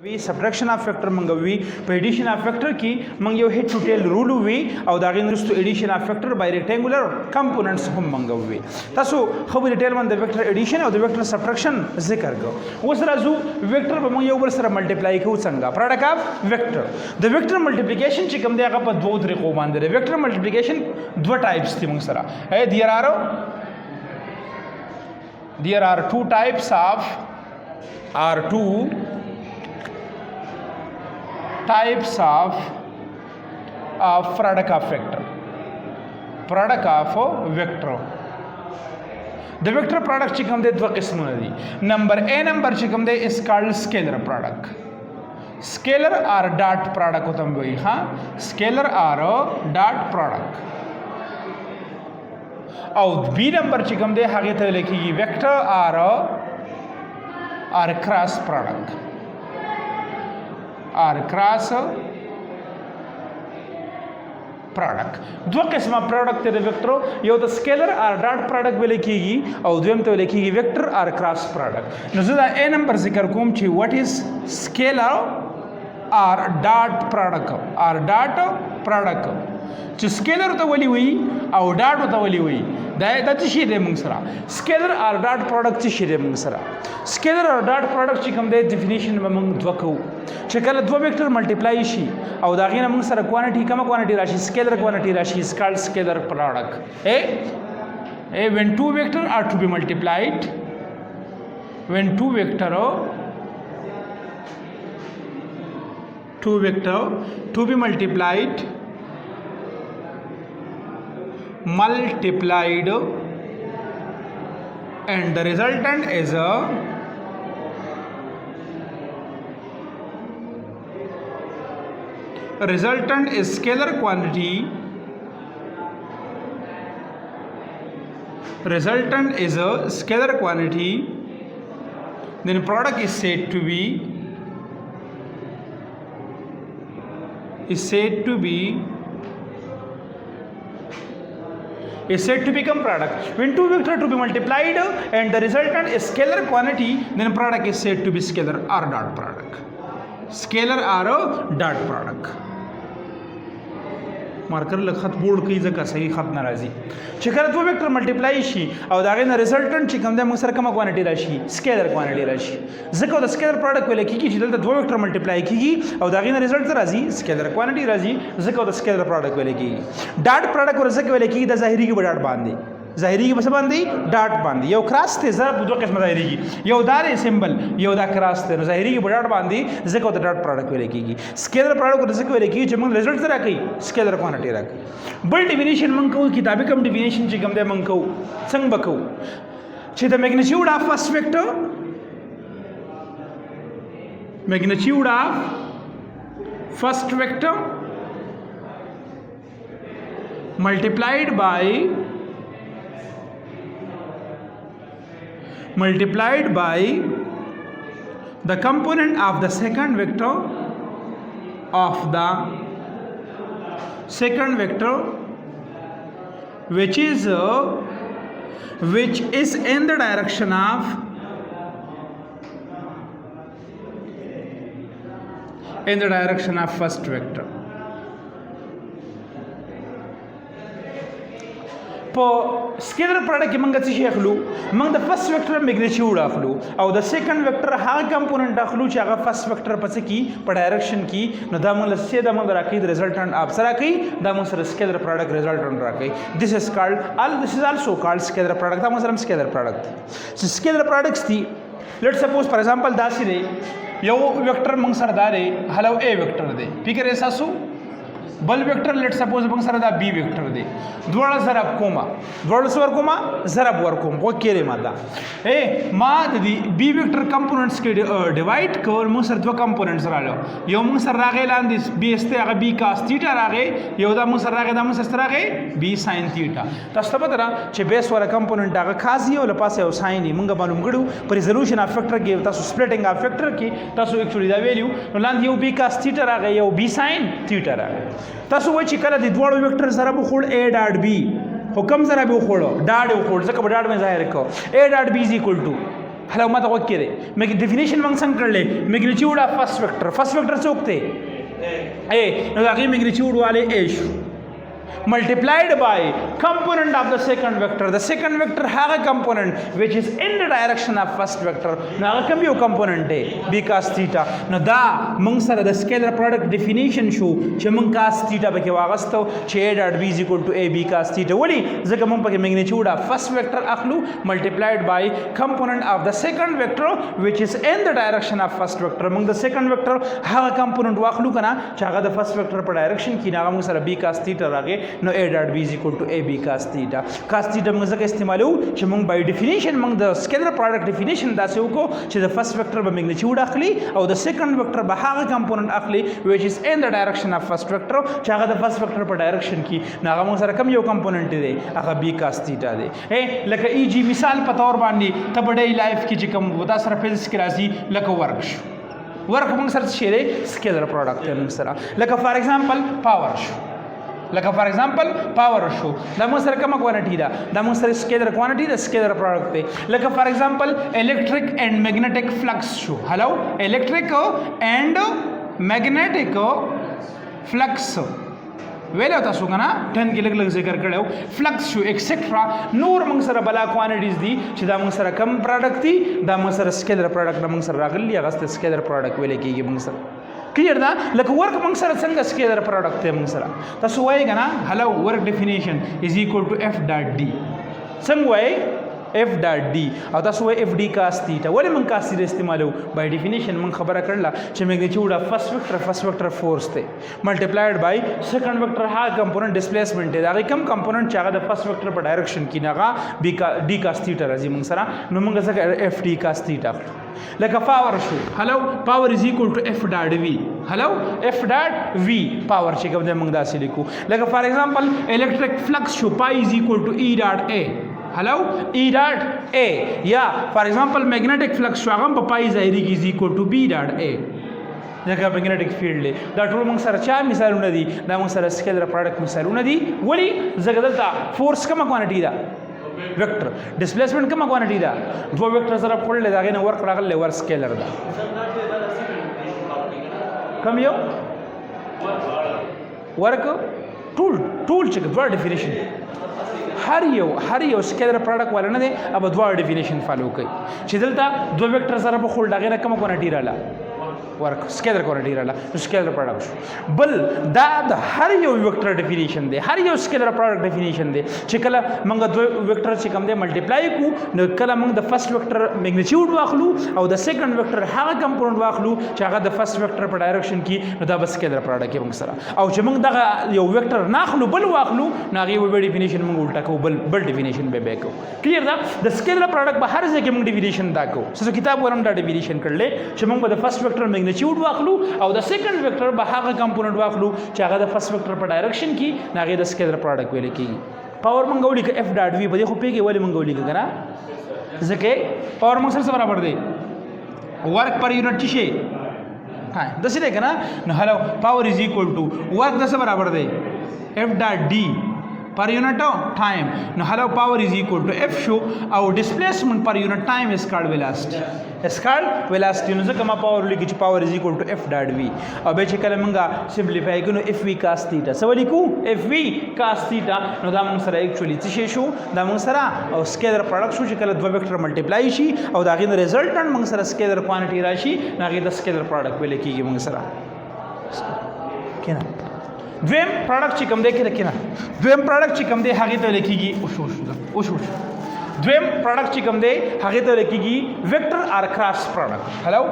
وی سبټریکشن اف فیکٹر منګوي په ایډیشن اف فیکٹر کې منګ یو هډ ټو ټیل رول وی او دا غین رستو ایډیشن اف فیکٹر بای ریکټانګولر کمپوننټس هم منګوي تاسو خو ډیټیل من د ویکټر ایډیشن او د ویکټر سبټریکشن ذکر کو اوس راځو ویکټر به موږ یو بل سره ملټیپلای کوو څنګه پروډکټ اف ویکټر د ویکټر ملټیپلیکیشن چې کوم دی هغه په دوه طریقو باندې دی ویکټر ملټیپلیکیشن دوه ټایپس دي موږ سره there are two types of product of vector. Product of vector. The vector product چې کوم دی دوه قسمونه دي. نمبر چې کوم دی is called scalar product. Scalar or dot product ہوتا ہے ہاں scalar or dot product. او بی نمبر چې کوم دی هغه ته لیکيږي vector or cross product. or cross product دوه قسمه پروډکټ دی ویکټر یو د سکیلر اور ډاټ پروډکټ ویل کیږي او دویم ته ویل کیږي ویکټر اور کراس پروډکټ نو زه دا ا نمبر ذکر کوم چې واټ از سکیلر اور ډاټ پروډکټ چې سکیلر ته ولي وي او ډاټ ته ولي وي دا څه شی دی موږ سره سکیلر اور ډاټ پروډکټ څه شی دی موږ سره سکیلر اور ډاټ پروډکټ چې کوم دی ډیفینیشن به موږ دوه کوو چې کله دوه ویکټر ملټیپلای شي او دا غینه موږ سره کوانټی کومه کوانټی راشي سکیلر کوانټی راشي is called scalar product when two vector are to be multiplied to be multiplied and the resultant is scalar quantity. Resultant is a scalar quantity. Then product is said to be become product. When two vectors to be multiplied and the resultant is scalar quantity, then product is said to be scalar or dot product. Scalar or dot product. مارکر له خط بورډ کې ځکه صحیح خط ناراضي چې کله دوه ویکټر ملټیپلای شي او دا غي نه ریزلټنټ چې کوم د موږ سره کومه کوانټی راشي سکیلر کوانټی راشي ځکه د سکیلر پروډکټ ویل کیږي چې دلته دوه ویکټر ملټیپلای کیږي او دا غي نه ریزلټ راځي سکیلر کوانټی راځي ځکه د سکیلر پروډکټ ویل کیږي ډاټ پروډکټ ورځکه ویل کیږي د ظاهري کې ډاټ باندې ظاهري کې بس باندې ډاټ باندې یو کراس ته ضرب دوه قسمه ظاهري کې یو دار سمبل یو دا کراس ته ظاهري کې ډاټ باندې ځکه د ډاټ پروډکټ ویل کېږي سکیلر پروډکټ ورځکه ویل کېږي چې موږ ریزلټ سره کوي سکیلر کوانټی راکړي بل ډیفینیشن موږ کوو کتابي کوم ډیفینیشن چې کوم دی موږ کوو څنګه وکړو چې د میګنیټیوډ اف فرست vector multiplied by the component of the second vector which is in the direction of first vector. په سکیلر پروډکټ کې موږ څه شي اخلو موږ د فرست ویکټر میګنیټیوډ اخلو او د سیکنډ ویکټر هغه کمپوننت اخلو چې هغه فرست ویکټر په څه کې په ډایرکشن کې نو دا موږ له سیده موږ راکې د ریزلټنټ اپ سره کوي دا موږ سره سکیلر پروډکټ ریزلټنټ راکې this is also called scalar product دا موږ سره سکیلر پروډکټ چې سکیلر پروډکټس دي لیټ سپوز فار ایگزامپل داسې دی یو ویکټر موږ سره دا دی هلو ا ویکټر دی فکر احساسو بل ویکټر لیټ سپوز موږ سره دا بی ویکټر دی دواړه ضرب کوما ضرب ورکوم وکړې ما دا ما د بی ویکټر کمپوننټس کې ډیوایډ کول موږ سره دوه کمپوننټس راغلو یو موږ سره راغی لاندې بی اس ته هغه بی کاس تیټا راغی یو دا موږ سره راغی دا موږ سره راغی بی ساين تیټا تاسو ته پته را چې بیس ولا کمپوننټ هغه کاسي او لپاسه او ساين موږ معلوم کړو پر ریزولوشن اف فیکټر کې تاسو سپلیټینګ اف فیکټر کې تاسو ایکچولی دا ویلیو لاندې یو بی کاس تیټا راغی یو بی ساين تیټا راغی تاسو وایي چې کله د دوړو ویکټر سره بخوړ ا ډاټ بی حکم سره به وخوړو ډاډ وخوړ ځکه په ډاډ مې ظاهر کو ا ډاټ بی از ایکوال ټو هله ما ته وکړي مګ ډیفینیشن موږ څنګه کړلې میګنیټیوډ اف فرست ویکټر څوک ته نو هغه میګنیټیوډ والے ا شو multiplied by component of the second vector. The second vector هغه component which is in the direction of first vector. نو هغه کوم یو component دی b cos theta. نو دا موږ سره د scalar product definition شو چې موږ cos theta به کې واغستو چې a dot b is equal to a b cos theta. ولی ځکه موږ پکې magnitude of first vector اخلو multiplied by component of the second vector which is in the direction of first vector. موږ د second vector هغه component واخلو کنه چې هغه د first vector په direction کې هغه موږ سره b cos theta راغی. نو a dot b is equal to ab cos theta. Cos theta موږ ځکه استعمالو چې موږ by definition موږ د scalar product definition داسې وکړو چې د first vector به magnitude اخلي او د second vector به هغه component اخلي which is in the direction of first vector چې هغه د first vector په direction کې نو هغه موږ سره کوم یو component دی هغه b cos theta دی. لکه eg مثال په تور باندې ته بډای لایف کې چې کوم ودا سره فیزکس کې راځي لکه ورک شو ورک موږ سره شي دی scalar product موږ سره لکه فار ایگزامپل پاور شو لکه فار ایگزامپل پاور شو دا موږ سره کومه کوانټی ده دا موږ سره سکیلر کوانټی ده سکیلر پروډکټ دی. لکه فار ایگزامپل الیکټریک اینڈ میګنیټک فلکس شو هلو الیکټریک اینڈ میګنیټک فلکس ویلو تاسو کنه 10 کې لګ ذکر کړو فلکس شو ایکسټرا نور موږ سره بلا کوانټیز دي چې دا موږ سره کم پروډکټ دي دا موږ سره سکیلر پروډکټ موږ سره راغلی هغه ست سکیلر پروډکټ ویل کېږي موږ سره کلیئر ده. لکه ورک موږ سره څنګه سکیلر پروډکټ ته موږ سره تاسو وایي کنه هلو ورک ډیفینیشن از ایکوال ټو f ډاټ d څنګه وایي f ډاټ d او تاسو وایي f d cos theta. ولې موږ cos theta استعمالو بای ډیفینیشن موږ خبره کړله چې میګنیټیوډ اف فرست ویکټر فورس ته ملټیپلایډ بای سیکنډ ویکټر هغه کمپوننت ډسپلیسمنت دی دا کوم کمپوننت چې هغه د فرست ویکټر په ډایرکشن کې هغه d cos theta راځي موږ سره نو موږ څنګه f d cos theta لکه پاور شو هلو پاور از ایکوال ټو f ډاټ v هلو f ډاټ v پاور چې کوم دی موږ داسې لیکو. لکه فار ایگزامپل الیکټریک فلکس شو پای از ایکوال ټو e ډاټ a هلو e ډاټ a یا فار ایگزامپل میګنیټک فلکس شو هغه په پای ظاهري کې از ایکوال ټو b ډاټ a ځکه میګنیټک فیلډ دی. دا ټول موږ سره چا مثالونه دي دا موږ سره سکیلر پروډکټ مثالونه دي. ولی ځکه دلته فورس کومه کوانټی ده ویکټر ډسپلیسمنت کومه کوانټی ده دوه ویکټر سره پړل دا غنه ورک راغله ور سکیلر ده کوم یو ورک ټول چې دوه ډیفینیشن هر یو سکیلر پروډکټ ولا نه دی اب دوه ډیفینیشن فالو کوي چې دلته دوه ویکټر سره په خول دا غنه کومه کوانټی رااله ورک سکیلر کوانټی رااله سکیلر پروډکټ بل دا د هر یو ویکټر ډیفینیشن دی هر یو سکیلر پروډکټ ډیفینیشن دی چې کله موږ دوه ویکټر چې کوم دی ملټیپلای کو نو کله موږ د فرست ویکټر میګنیټیوډ واخلو او د سیکنډ ویکټر هغه کمپوننت واخلو چې هغه د فرست ویکټر په ډایرکشن کې نو دا بس سکیلر پروډکټ کې موږ سره او چې موږ دغه یو ویکټر ناخلو بل واخلو نو هغه وی ډیفینیشن موږ الټا کوو بل ډیفینیشن به بیکو کلیئر دا د سکیلر پروډکټ په هر ځای کې موږ ډیفینیشن دا کوو څه کتاب ورم دا ډیفینیشن کړل چې موږ د فرست ویکټر میګنیټیوډ واخلو او د سیکنډ ویکټر به هغه کمپوننت واخلو چې هغه د فرست ویکټر په ډایرکشن کې هغه د سکیلر پروډکټ ویل کېږي. پاور موږ ولیکو f ډاټ v په دې خو پیږي ولې موږ ولیکو کنه ځکه پاور موږ سره برابر دی ورک پر یونټ چې شي ها داسې دی کنه نو هلو پاور از ایکوال ټو ورک داسې برابر دی f ډاټ d per unit of time. Now hello power is equal to f show our displacement per unit time is called velocity. Is called velocity. نو ځکه ما پاور لیکي چې پاور از ایکوال ټو f ډاټ v او به چې کله موږ سمپلیفای کړو f v cos theta څه ولیکو f v cos theta نو دا موږ سره ایکچولی څه شو دا موږ سره او سکیلر پروډکټ شو چې کله دوه ویکټر ملټیپلای شي او دا غي ریزلټنټ موږ سره سکیلر کوانټی راشي نو هغه د سکیلر پروډکټ ویل کېږي موږ سره کینه دویم پروډکټ چې کوم دی کې دویم پروډکټ چې کوم دی هغه ته لیکيږي او شو دویم پروډکټ چې کوم دی هغه ته لیکيږي ویکټر ار کراس پروډکټ هلو